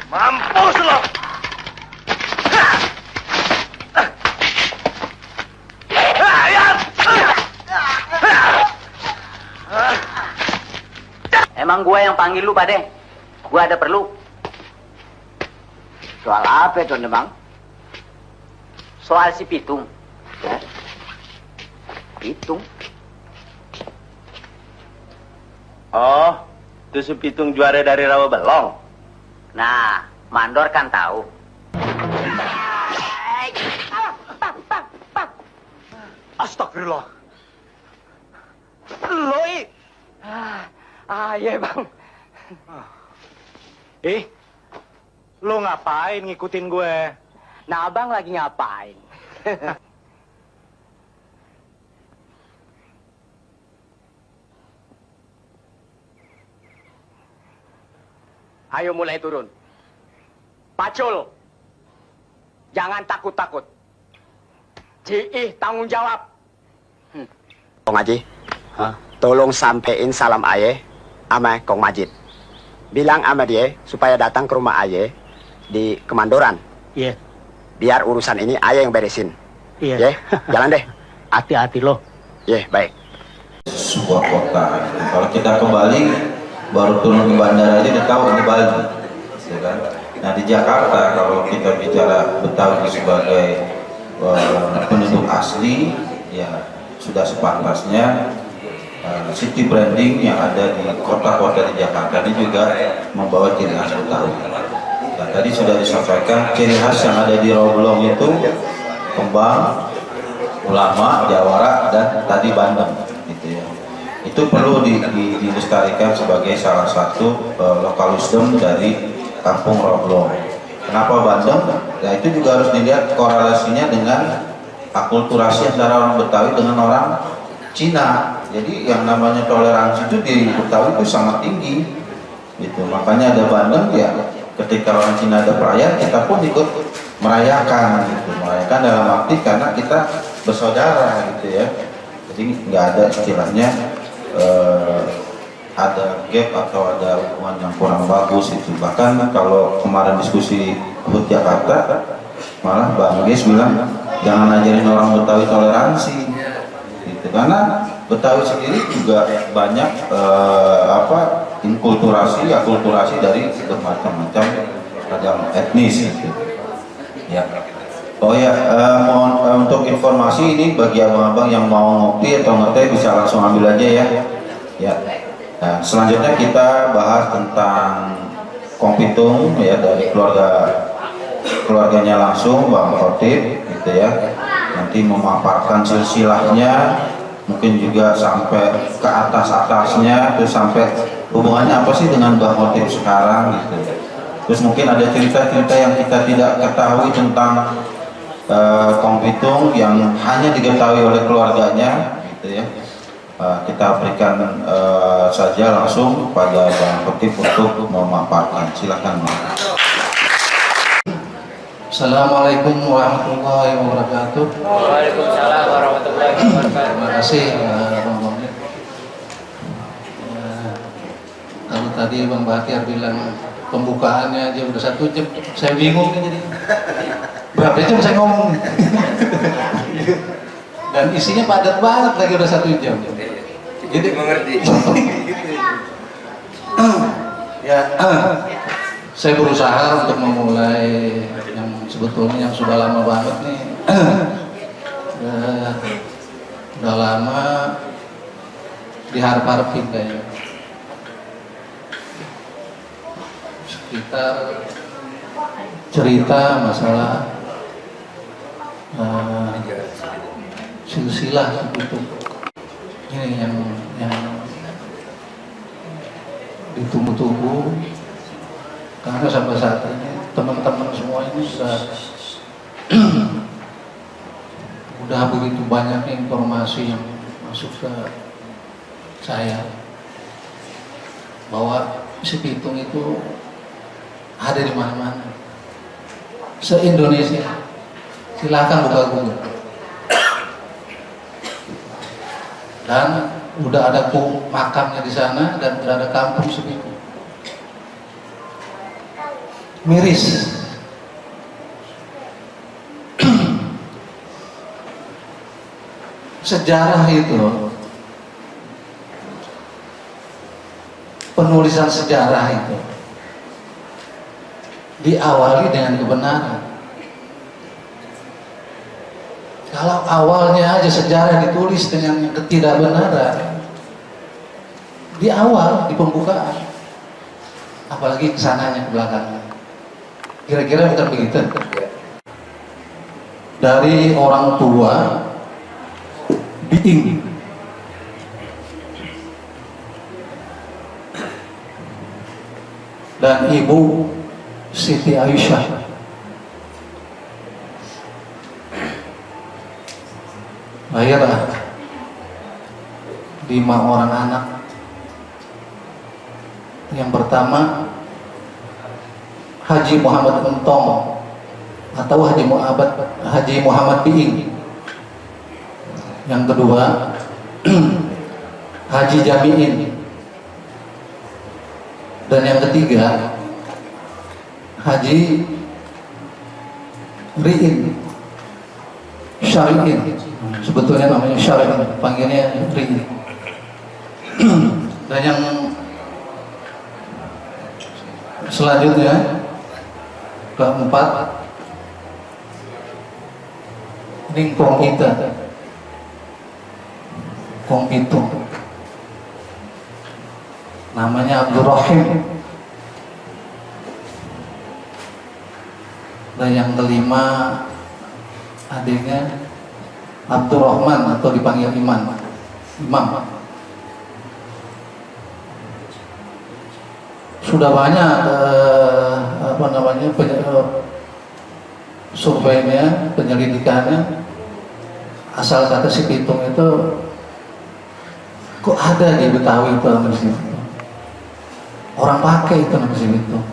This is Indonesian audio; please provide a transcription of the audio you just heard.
Mampus lo! Emang gua yang panggil lu, Pade? Gua ada perlu. Soal apa itu, Bang? Soal si Pitung. Pitung. Oh, itu si Pitung juara dari Rawa Belong. Nah, Mandor kan tahu. Astagfirullah. Loi. Iya, Bang. Lo ngapain ngikutin gue? Nah, Abang lagi ngapain? Ayo mulai turun. Pacul. Jangan takut-takut. Ciih tanggung jawab. Kong Haji, tolong sampein salam ayah sama Kong Majid. Bilang sama dia supaya datang ke rumah ayah di Kemandoran. Iya. Biar urusan ini ayah yang beresin. Iya. Jalan deh. Hati-hati loh. Baik. Sebuah kota. Kalau kita kembali baru turun ke bandara aja udah tahu ini Bali, ya kan? Nah di Jakarta kalau kita bicara Betawi sebagai penduduk asli, ya sudah sepantasnya city branding yang ada di kota-kota di Jakarta ini juga membawa ciri khas Betawi. Nah, tadi sudah disampaikan ciri khas yang ada di Roblong itu kembang, ulama, jawara, dan tadi bandeng, gitu ya. Itu perlu dilestarikan sebagai salah satu lokal wisdom dari Kampung Roblong. Kenapa bandeng? Ya itu juga harus dilihat korelasinya dengan akulturasi antara orang Betawi dengan orang Cina. Jadi yang namanya toleransi itu di Betawi itu sangat tinggi, gitu. Makanya ada bandeng ya. Ketika orang Cina ada perayaan, kita pun ikut merayakan, gitu. Merayakan dalam arti karena kita bersaudara, gitu ya. Jadi nggak ada istilahnya ada gap atau ada hubungan yang kurang bagus itu. Bahkan kalau kemarin diskusi HUT Jakarta, malah Bang Ges bilang jangan ajarin orang Betawi toleransi, gitu. Karena Betawi sendiri juga banyak akulturasi dari bermacam-macam ragam etnis, gitu. Ya. Oh ya, mohon untuk informasi ini bagi abang-abang yang mau ngopi atau ngeteh bisa langsung ambil aja ya. Ya. Nah, selanjutnya kita bahas tentang Kong Pitung ya dari keluarganya langsung Bang Khotib, gitu ya. Nanti memaparkan silsilahnya, mungkin juga sampai ke atas-atasnya, terus sampai hubungannya apa sih dengan Bang Khotib sekarang, gitu. Terus mungkin ada cerita-cerita yang kita tidak ketahui tentang Kong Pitung yang hanya diketahui oleh keluarganya, gitu ya. Kita berikan saja langsung pada Bang Khotib untuk memaparkan. Silakan, Bang. Assalamualaikum warahmatullahi wabarakatuh. Waalaikumsalam warahmatullahi wabarakatuh. Terima kasih Bang Bang. Kalau tadi Bang Bakir bilang pembukaannya aja udah 1 jam, saya bingung jadi. Berapa jam saya ngomong? Dan isinya padat banget lagi udah 1 jam. Jadi mengerti. Ya, saya berusaha untuk memulai yang sebetulnya yang sudah lama banget nih. Udah lama diharap-harapin kayaknya. Sekitar cerita masalah silsilah itu. Ini yang ditunggu-tunggu, karena sampai saat ini teman-teman semua ini udah begitu banyak informasi yang masuk ke saya bahwa si Pitung itu ada di mana-mana se-Indonesia. Silakan buka Google. Dan udah ada makamnya di sana dan udah ada kampung si Pitung. Miris. Sejarah itu, penulisan sejarah itu diawali dengan kebenaran. Kalau awalnya aja sejarah ditulis dengan ketidakbenaran di awal, di pembukaan, apalagi kesananya ke belakangnya, kira-kira bukan begitu? Dari orang tua Biing dan ibu Siti Aisyah, lahirlah 5 orang anak. Yang pertama Haji Muhammad Entong atau Haji Muhammad Biing. Yang kedua Haji Jamiin. Dan yang ketiga Haji Riin Syariin, sebetulnya namanya Syariin, panggilnya Riin. Dan yang selanjutnya keempat ini Kong Pitung, namanya Abdurrahim. Dan yang kelima adiknya Abdurrahman atau dipanggil Imam. Sudah banyak surveinya, penyelidikannya. Asal kata si Pitung itu kok ada di Betawi itu nama si Pitung. Orang pakai itu nama si Pitung.